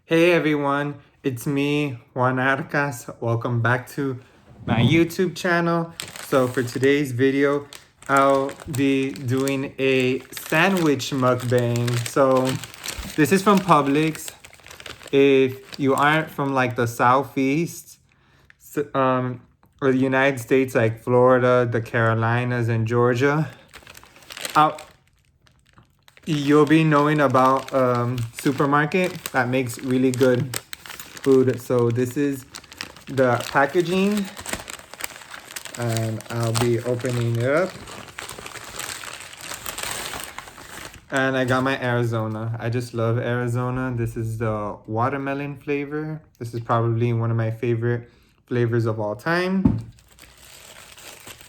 Hey everyone, it's me, Juan Arcas. Welcome back to my YouTube channel. So for today's video, I'll be doing a sandwich mukbang. So this is from Publix. If you aren't from like the Southeast, or the United States, like Florida, the Carolinas, and Georgia, I'll, you'll be knowing about supermarket that makes really good food. So this is the packaging and I'll be opening it up. And I got my Arizona. I just love Arizona. This is the watermelon flavor. This is probably one of my favorite flavors of all time.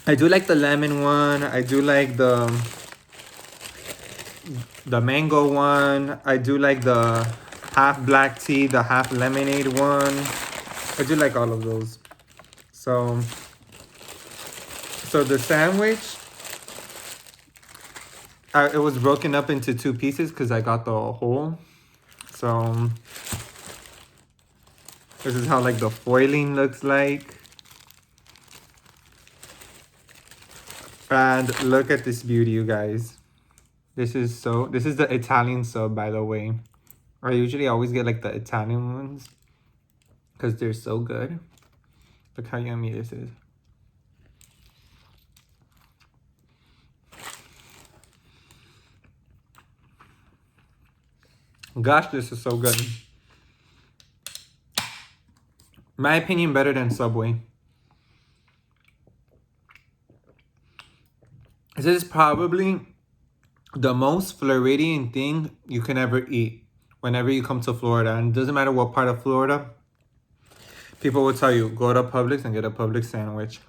I do like the lemon one. I do like the mango one. I do like the half black tea, the half lemonade one. I do like all of those. So the sandwich, it was broken up into two pieces because I got the whole. So this is how like the foiling looks like. And look at this beauty, you guys. This is the Italian sub, by the way. I usually always get like the Italian ones because they're so good. Look how yummy this is. Gosh, this is so good. My opinion, better than Subway. This is probably the most Floridian thing you can ever eat whenever you come to Florida. And it doesn't matter what part of Florida. People will tell you, go to Publix and get a Publix sandwich.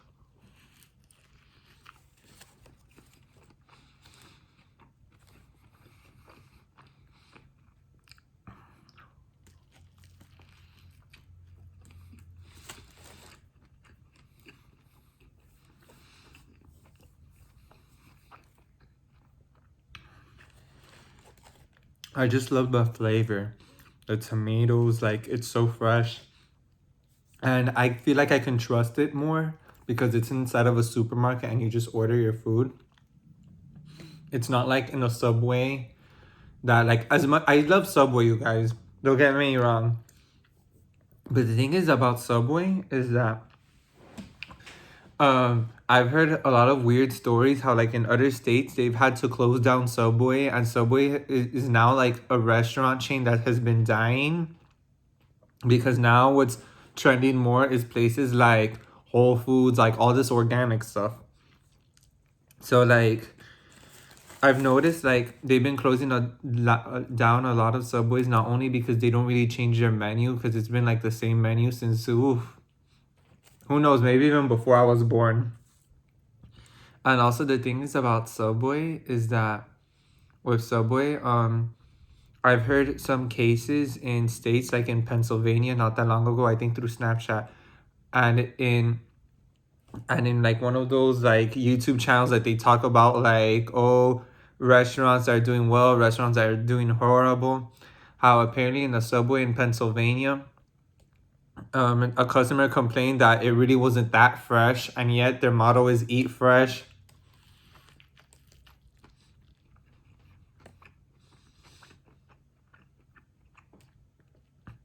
I just love the flavor. The tomatoes, like, it's so fresh. And I feel like I can trust it more because it's inside of a supermarket and you just order your food. It's not like in a Subway that, like, as much I love Subway, you guys. Don't get me wrong. But the thing is about Subway is that I've heard a lot of weird stories how like in other states they've had to close down Subway, and Subway is now like a restaurant chain that has been dying because now what's trending more is places like Whole Foods, like all this organic stuff. So like I've noticed like they've been closing down a lot of Subways, not only because they don't really change their menu because it's been like the same menu since who knows, maybe even before I was born. And also the thing is about Subway is that with Subway, I've heard some cases in states like in Pennsylvania not that long ago, I think through Snapchat, and in like one of those like YouTube channels that they talk about like, oh, restaurants are doing well, restaurants are doing horrible. How apparently in the Subway in Pennsylvania, a customer complained that it really wasn't that fresh, and yet their motto is eat fresh.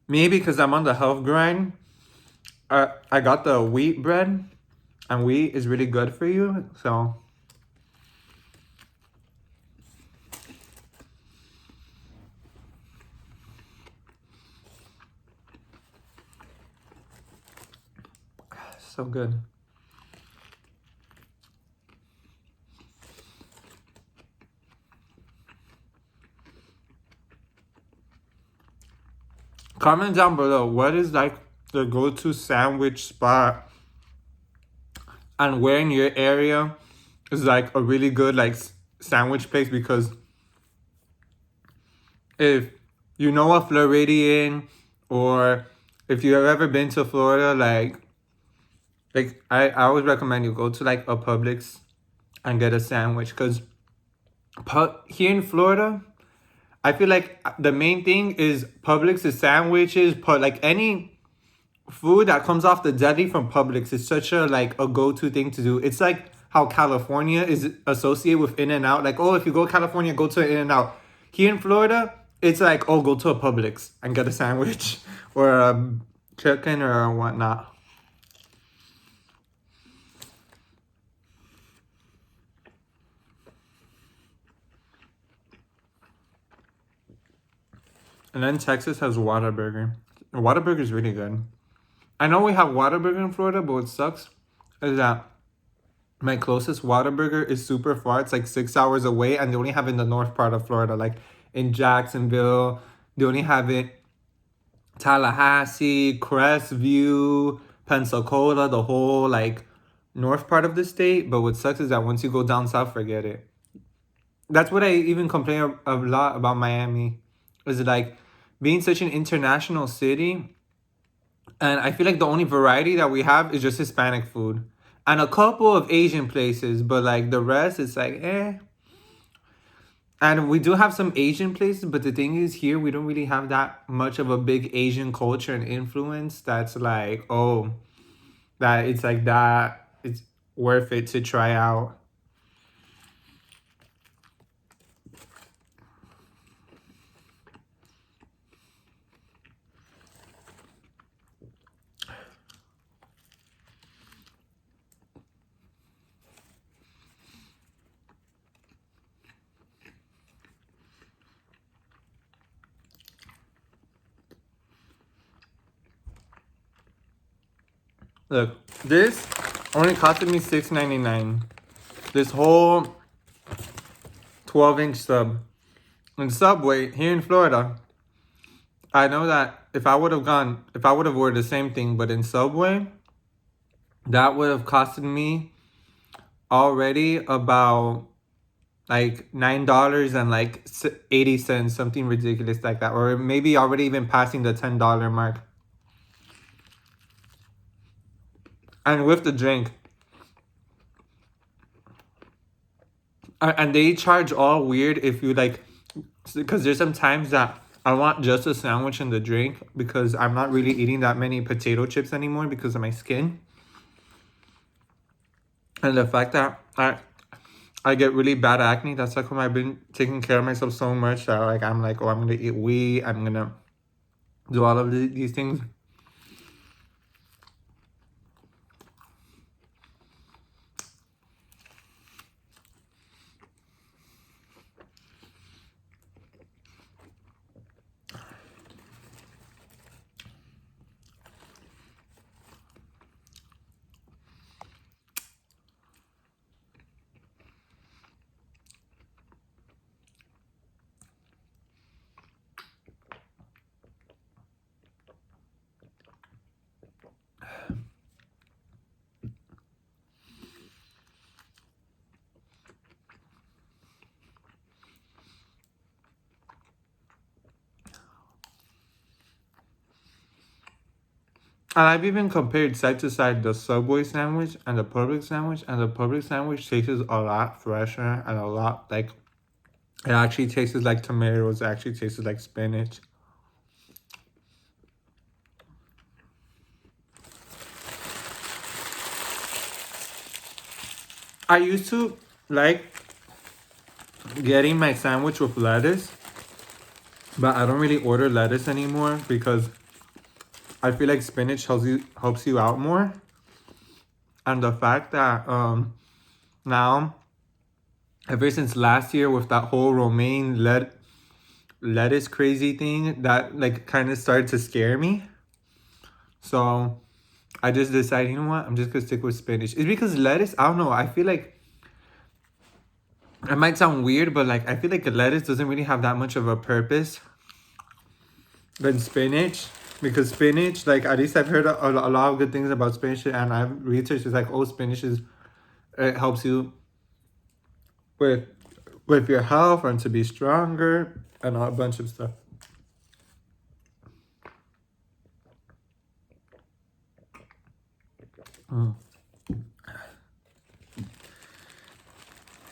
Maybe because I'm on the health grind, I got the wheat bread, and wheat is really good for you, so. So good. Comment down below, what is like the go-to sandwich spot and where in your area is like a really good like sandwich place, because if you know a Floridian or if you have ever been to Florida, like I always recommend you go to like a Publix and get a sandwich, because here in Florida, I feel like the main thing is Publix's sandwiches, but like any food that comes off the deli from Publix is such a like a go-to thing to do. It's like how California is associated with In-N-Out. Like, oh, if you go to California, go to In-N-Out. Here in Florida, it's like, oh, go to a Publix and get a sandwich or a chicken or whatnot. And then Texas has Whataburger. Whataburger is really good. I know we have Whataburger in Florida, but what sucks is that my closest Whataburger is super far. It's like 6 hours away, and they only have it in the north part of Florida, like in Jacksonville. They only have it Tallahassee, Crestview, Pensacola, the whole like north part of the state. But what sucks is that once you go down south, forget it. That's what I even complain a lot about Miami. Is like being such an international city, and I feel like the only variety that we have is just Hispanic food and a couple of Asian places, but like the rest, it's like eh. And we do have some Asian places, but the thing is, here we don't really have that much of a big Asian culture and influence. That's like oh, that it's like that. It's worth it to try out. Look, this only costed me $6.99. This whole 12-inch sub. In Subway here in Florida, I know that if I would have ordered the same thing, but in Subway, that would have costed me already about like $9 and like 80 cents, something ridiculous like that, or maybe already even passing the $10 mark. And with the drink, and they charge all weird if you like, because there's some times that I want just a sandwich and the drink because I'm not really eating that many potato chips anymore because of my skin. And the fact that I get really bad acne. That's like when I've been taking care of myself so much that like I'm like, oh, I'm gonna eat wheat. I'm gonna do all of these things. And I've even compared side to side the Subway sandwich and the Publix sandwich, and the Publix sandwich tastes a lot fresher and a lot like it actually tastes like tomatoes. It actually tastes like spinach. I used to like getting my sandwich with lettuce, but I don't really order lettuce anymore because I feel like spinach helps you out more. And the fact that now ever since last year with that whole romaine lettuce crazy thing, that like kind of started to scare me. So I just decided, you know what, I'm just gonna stick with spinach. It's because lettuce, I don't know, I feel like it might sound weird, but like I feel like lettuce doesn't really have that much of a purpose than spinach. Because spinach, like at least I've heard a lot of good things about spinach, and I've researched it's like, oh, spinach is it helps you with your health and to be stronger and a bunch of stuff.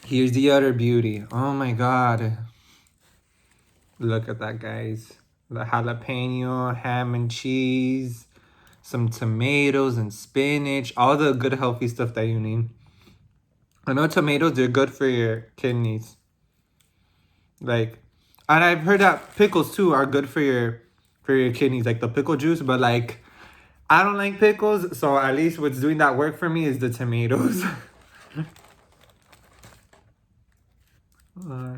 Here's the other beauty. Oh my god. Look at that, guys. The jalapeno, ham and cheese, some tomatoes and spinach, all the good healthy stuff that you need. I know tomatoes, they're good for your kidneys. Like, and I've heard that pickles too are good for your kidneys, like the pickle juice, but like I don't like pickles, so at least what's doing that work for me is the tomatoes. uh,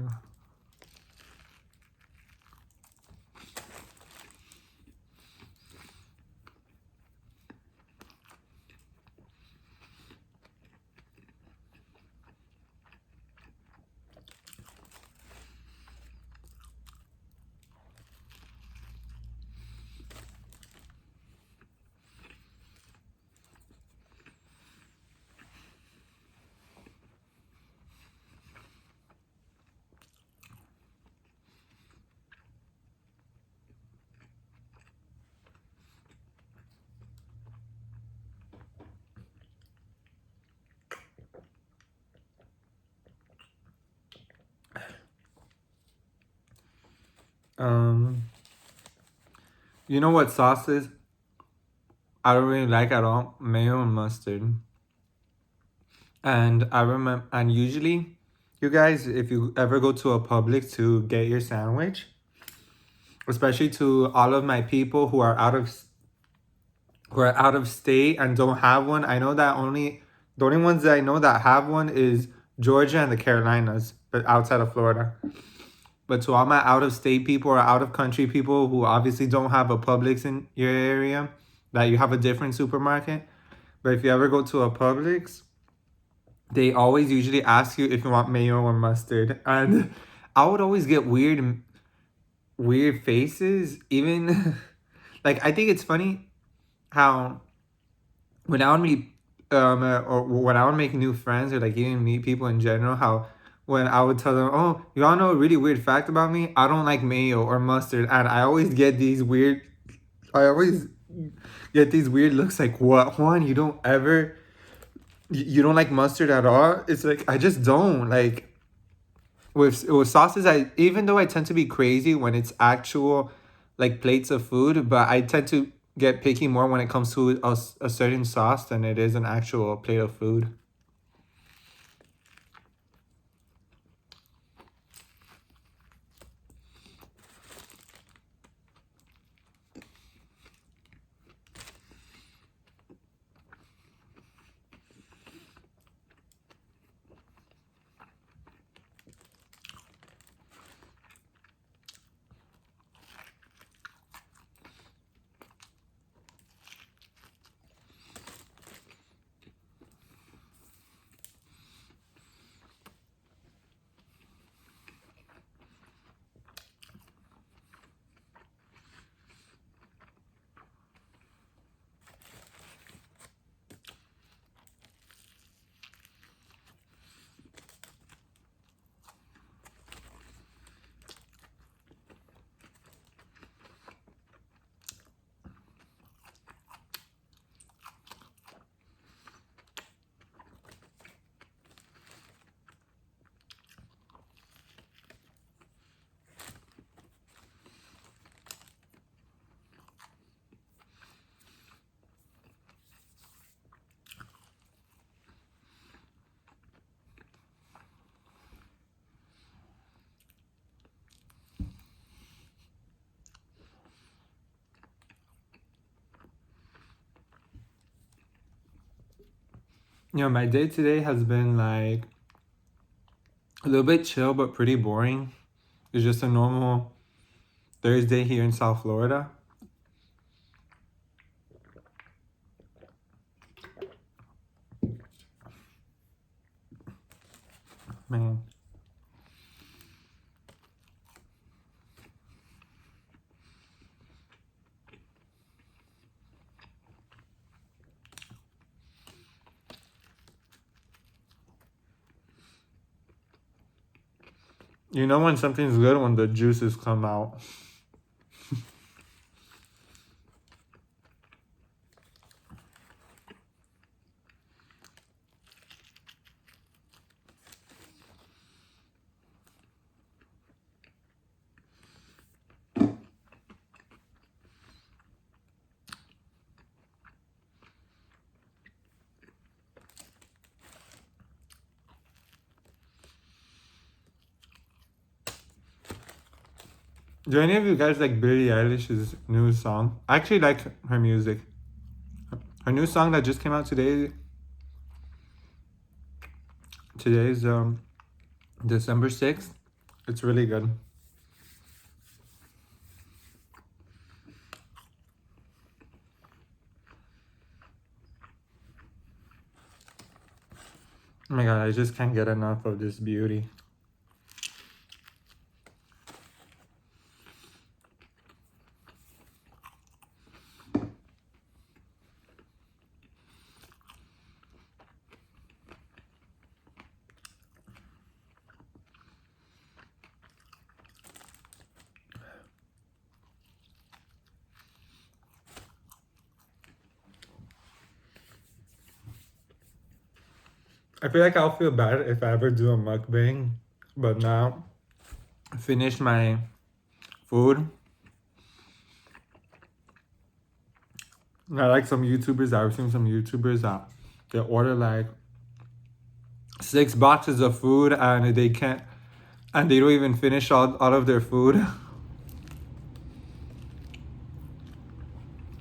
um, you know what sauces I don't really like at all? Mayo and mustard. And I remember, and usually, you guys, if you ever go to a Publix to get your sandwich, especially to all of my people who are out of state and don't have one, I know that the only ones that I know that have one is Georgia and the Carolinas, but outside of Florida. But to all my out of state people or out of country people who obviously don't have a Publix in your area, that you have a different supermarket. But if you ever go to a Publix, they always usually ask you if you want mayo or mustard. And I would always get weird faces. Even like I think it's funny how when I would meet or when I would make new friends or like even meet people in general, how when I would tell them, oh, you all know a really weird fact about me? I don't like mayo or mustard, and I always get these weird looks like, what, Juan? You don't like mustard at all? It's like I just don't like with sauces. I even though I tend to be crazy when it's actual like plates of food, but I tend to get picky more when it comes to a certain sauce than it is an actual plate of food. You know, my day today has been like a little bit chill but pretty boring. It's just a normal Thursday here in South Florida. Man. You know when something's good when the juices come out. Do any of you guys like Billie Eilish's new song? I actually like her music. Her new song that just came out today. Today's December 6th. It's really good. Oh my god, I just can't get enough of this beauty. I feel like I'll feel bad if I ever do a mukbang, but now I finished my food. I like some YouTubers. I've seen some YouTubers that they order like 6 boxes of food and they can't, and they don't even finish all of their food.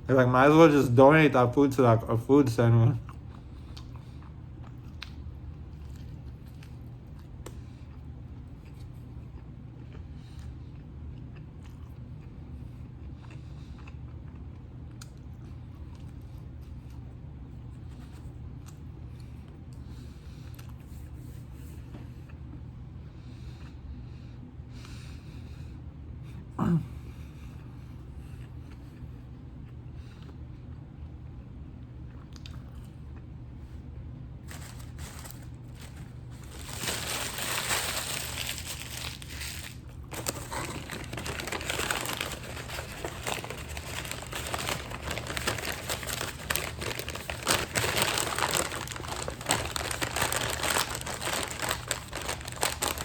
They're like, might as well just donate that food to like a food center.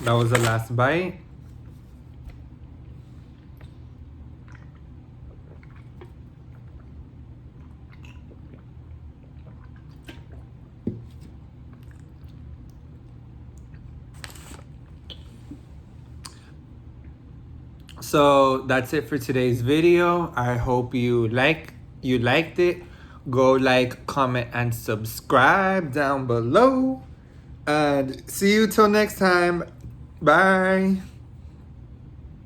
That was the last bite. So that's it for today's video. I hope you liked it. Go like, comment, and subscribe down below. And see you till next time. Bye.